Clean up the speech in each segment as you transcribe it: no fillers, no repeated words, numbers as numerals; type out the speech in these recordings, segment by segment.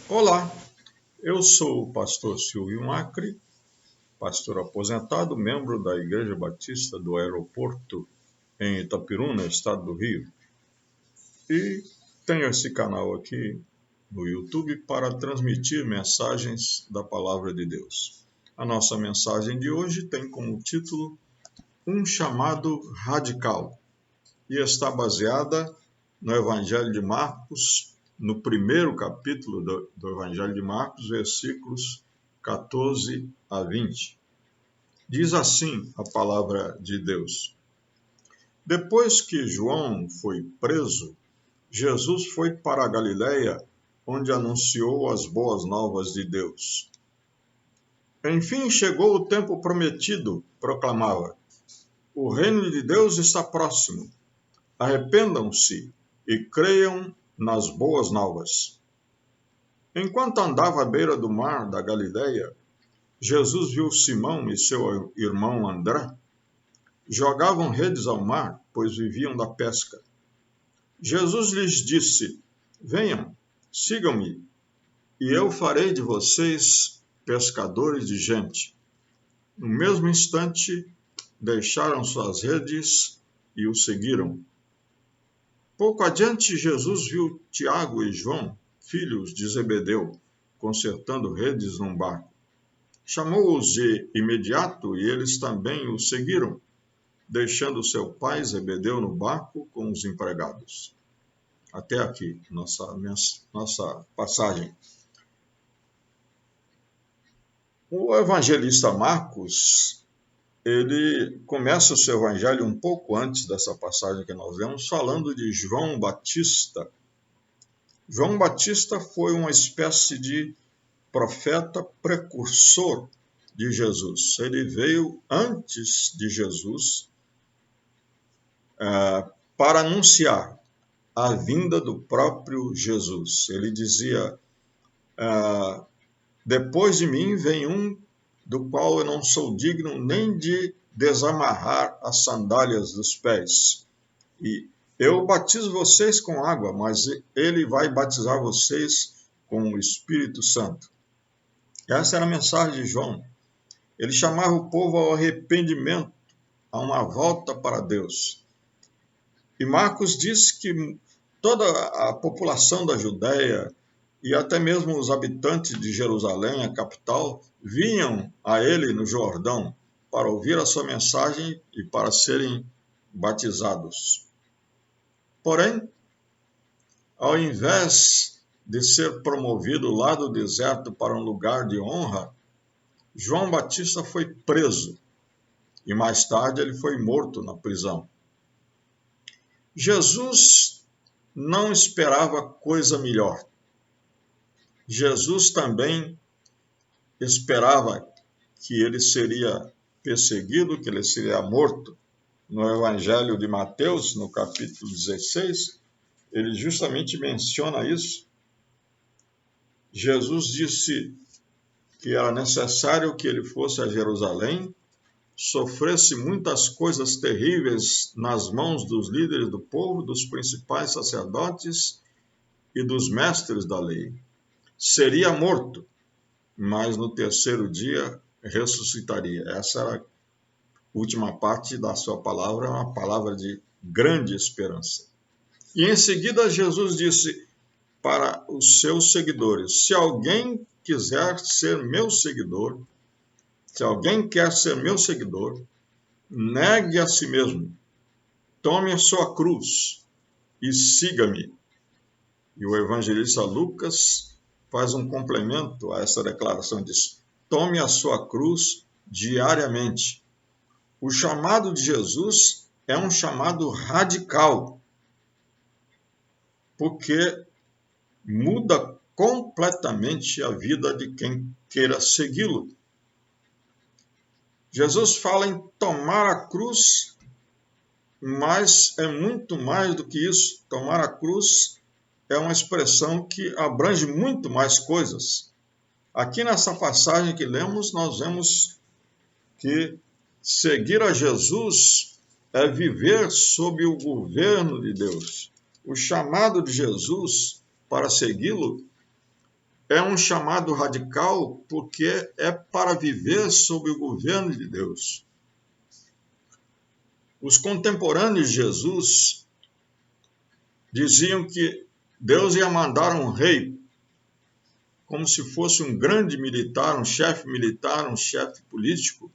Olá, eu sou o pastor Silvio Macri, pastor aposentado, membro da Igreja Batista do Aeroporto em Itapiruna, estado do Rio. E tenho esse canal aqui no YouTube para transmitir mensagens da Palavra de Deus. A nossa mensagem de hoje tem como título Um Chamado Radical e está baseada no Evangelho de Marcos, no primeiro capítulo do Evangelho de Marcos, versículos 14 a 20. Diz assim a palavra de Deus: Depois que João foi preso, Jesus foi para a Galiléia, onde anunciou as boas novas de Deus. Enfim chegou o tempo prometido, proclamava. O reino de Deus está próximo. Arrependam-se e creiam nas boas novas. Enquanto andava à beira do mar da Galiléia, Jesus viu Simão e seu irmão André. Jogavam redes ao mar, pois viviam da pesca. Jesus lhes disse: Venham, sigam-me, e eu farei de vocês pescadores de gente. No mesmo instante, deixaram suas redes e o seguiram. Pouco adiante, Jesus viu Tiago e João, filhos de Zebedeu, consertando redes num barco. Chamou-os de imediato e eles também o seguiram, deixando seu pai Zebedeu no barco com os empregados. Até aqui, nossa passagem. O evangelista Marcos, ele começa o seu evangelho um pouco antes dessa passagem que nós vemos, falando de João Batista. João Batista foi uma espécie de profeta precursor de Jesus. Ele veio antes de Jesus para anunciar a vinda do próprio Jesus. Ele dizia, depois de mim vem um do qual eu não sou digno nem de desamarrar as sandálias dos pés. E eu batizo vocês com água, mas ele vai batizar vocês com o Espírito Santo. Essa era a mensagem de João. Ele chamava o povo ao arrependimento, a uma volta para Deus. E Marcos diz que toda a população da Judéia e até mesmo os habitantes de Jerusalém, a capital, vinham a ele no Jordão para ouvir a sua mensagem e para serem batizados. Porém, ao invés de ser promovido lá do deserto para um lugar de honra, João Batista foi preso e mais tarde ele foi morto na prisão. Jesus não esperava coisa melhor. Jesus também esperava que ele seria perseguido, que ele seria morto. No Evangelho de Mateus, no capítulo 16, ele justamente menciona isso. Jesus disse que era necessário que ele fosse a Jerusalém, sofresse muitas coisas terríveis nas mãos dos líderes do povo, dos principais sacerdotes e dos mestres da lei. Seria morto, mas no terceiro dia ressuscitaria. Essa era a última parte da sua palavra, uma palavra de grande esperança. E em seguida Jesus disse para os seus seguidores: se alguém quiser ser meu seguidor, se alguém quer ser meu seguidor, negue a si mesmo, tome a sua cruz e siga-me. E o evangelista Lucas faz um complemento a essa declaração, diz: tome a sua cruz diariamente. O chamado de Jesus é um chamado radical, porque muda completamente a vida de quem queira segui-lo. Jesus fala em tomar a cruz, mas é muito mais do que isso. Tomar a cruz é uma expressão que abrange muito mais coisas. Aqui nessa passagem que lemos, nós vemos que seguir a Jesus é viver sob o governo de Deus. O chamado de Jesus para segui-lo é um chamado radical porque é para viver sob o governo de Deus. Os contemporâneos de Jesus diziam que Deus ia mandar um rei, como se fosse um grande militar, um chefe político,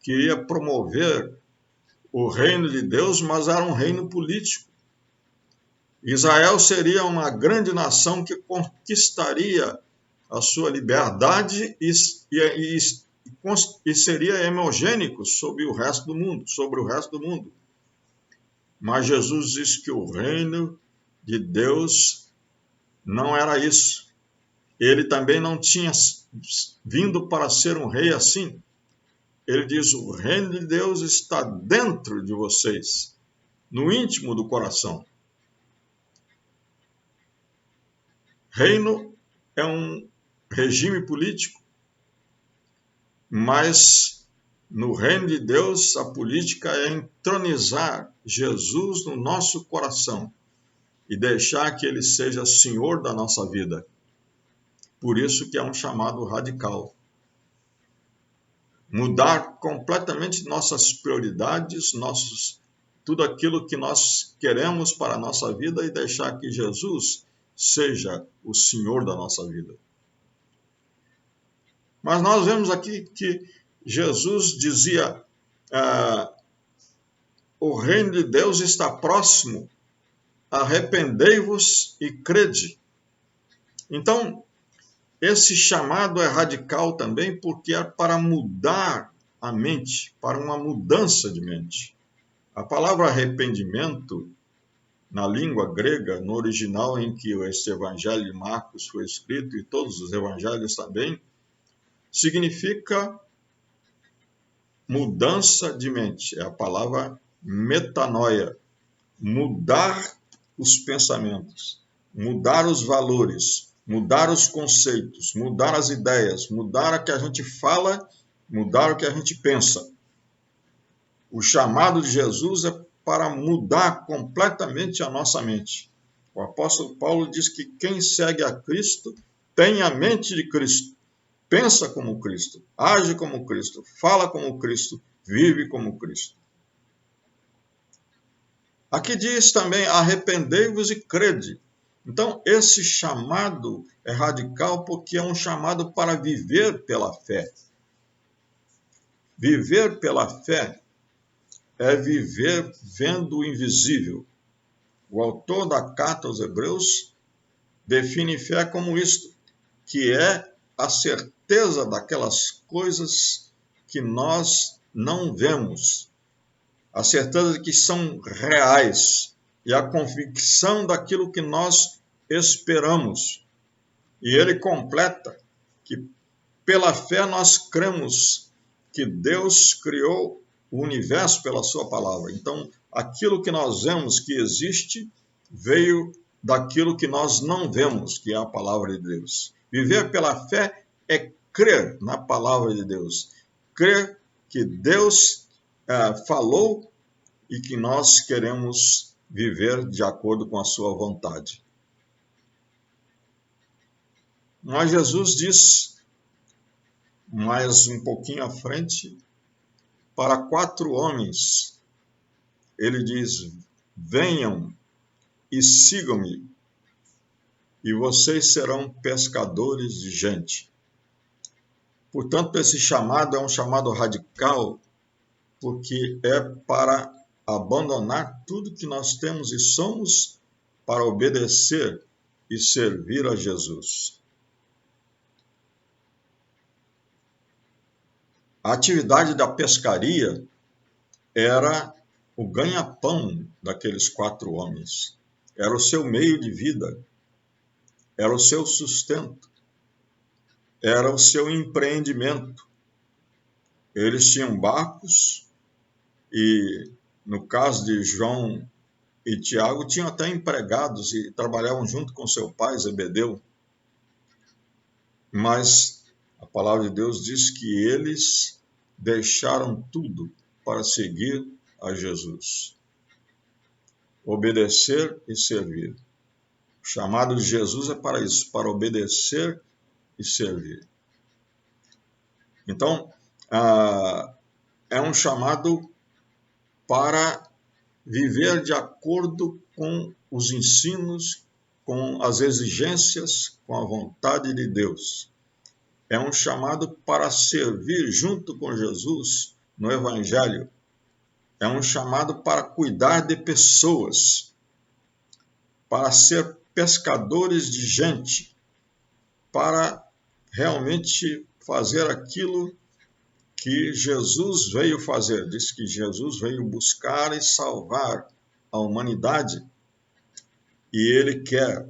que ia promover o reino de Deus, mas era um reino político. Israel seria uma grande nação que conquistaria a sua liberdade e seria hemogênico sobre o resto do mundo. Mas Jesus disse que o reino de Deus não era isso. Ele também não tinha vindo para ser um rei assim. Ele diz: o reino de Deus está dentro de vocês, no íntimo do coração. Reino é um regime político, mas no reino de Deus a política é entronizar Jesus no nosso coração e deixar que ele seja senhor da nossa vida. Por isso que é um chamado radical. Mudar completamente nossas prioridades, tudo aquilo que nós queremos para a nossa vida e deixar que Jesus seja o Senhor da nossa vida. Mas nós vemos aqui que Jesus dizia: o reino de Deus está próximo, arrependei-vos e crede. Então, esse chamado é radical também porque é para mudar a mente, para uma mudança de mente. A palavra arrependimento, na língua grega, no original em que este evangelho de Marcos foi escrito, e todos os evangelhos também, significa mudança de mente. É a palavra metanoia. Mudar os pensamentos, mudar os valores, mudar os conceitos, mudar as ideias, mudar o que a gente fala, mudar o que a gente pensa. O chamado de Jesus é para mudar completamente a nossa mente. O apóstolo Paulo diz que quem segue a Cristo tem a mente de Cristo, pensa como Cristo, age como Cristo, fala como Cristo, vive como Cristo. Aqui diz também: arrependei-vos e crede. Então, esse chamado é radical porque é um chamado para viver pela fé. Viver pela fé é viver vendo o invisível. O autor da carta aos Hebreus define fé como isto, que é a certeza daquelas coisas que nós não vemos, a certeza de que são reais e a convicção daquilo que nós esperamos. E ele completa que pela fé nós cremos que Deus criou o universo pela sua palavra. Então, aquilo que nós vemos que existe veio daquilo que nós não vemos, que é a palavra de Deus. Viver pela fé é crer na palavra de Deus, crer que Deus falou e que nós queremos viver de acordo com a sua vontade. Mas Jesus diz, mais um pouquinho à frente, para 4 homens, ele diz: venham e sigam-me, e vocês serão pescadores de gente. Portanto, esse chamado é um chamado radical, porque é para abandonar tudo que nós temos e somos para obedecer e servir a Jesus. A atividade da pescaria era o ganha-pão daqueles 4 homens. Era o seu meio de vida, era o seu sustento, era o seu empreendimento. Eles tinham barcos e, no caso de João e Tiago, tinham até empregados e trabalhavam junto com seu pai, Zebedeu. Mas a palavra de Deus diz que eles deixaram tudo para seguir a Jesus. Obedecer e servir. O chamado de Jesus é para isso, para obedecer e servir. Então, é um chamado para viver de acordo com os ensinos, com as exigências, com a vontade de Deus. É um chamado para servir junto com Jesus no Evangelho. É um chamado para cuidar de pessoas, para ser pescadores de gente, para realmente fazer aquilo que Jesus veio fazer. Diz que Jesus veio buscar e salvar a humanidade e Ele quer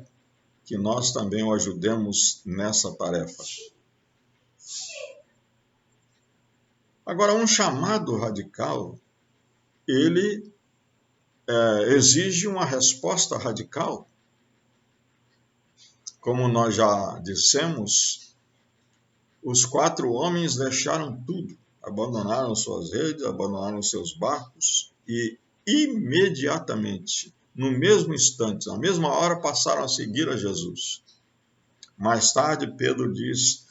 que nós também o ajudemos nessa tarefa. Agora, um chamado radical, ele exige uma resposta radical. Como nós já dissemos, os 4 homens deixaram tudo, abandonaram suas redes, abandonaram seus barcos e imediatamente, no mesmo instante, na mesma hora, passaram a seguir a Jesus. Mais tarde, Pedro diz,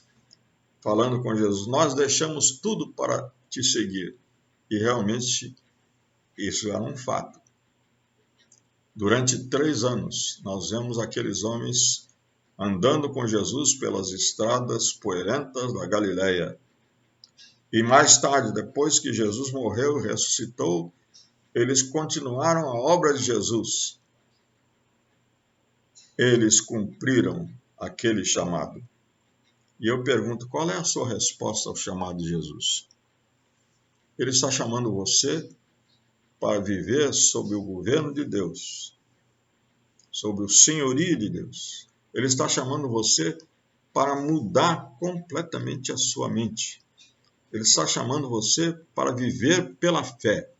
falando com Jesus, nós deixamos tudo para te seguir. E realmente isso era um fato. Durante 3 anos, nós vemos aqueles homens andando com Jesus pelas estradas poeirentas da Galileia. E mais tarde, depois que Jesus morreu e ressuscitou, eles continuaram a obra de Jesus. Eles cumpriram aquele chamado. E eu pergunto, qual é a sua resposta ao chamado de Jesus? Ele está chamando você para viver sob o governo de Deus, sob o senhorio de Deus. Ele está chamando você para mudar completamente a sua mente. Ele está chamando você para viver pela fé.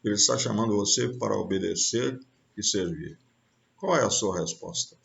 Ele está chamando você para obedecer e servir. Qual é a sua resposta?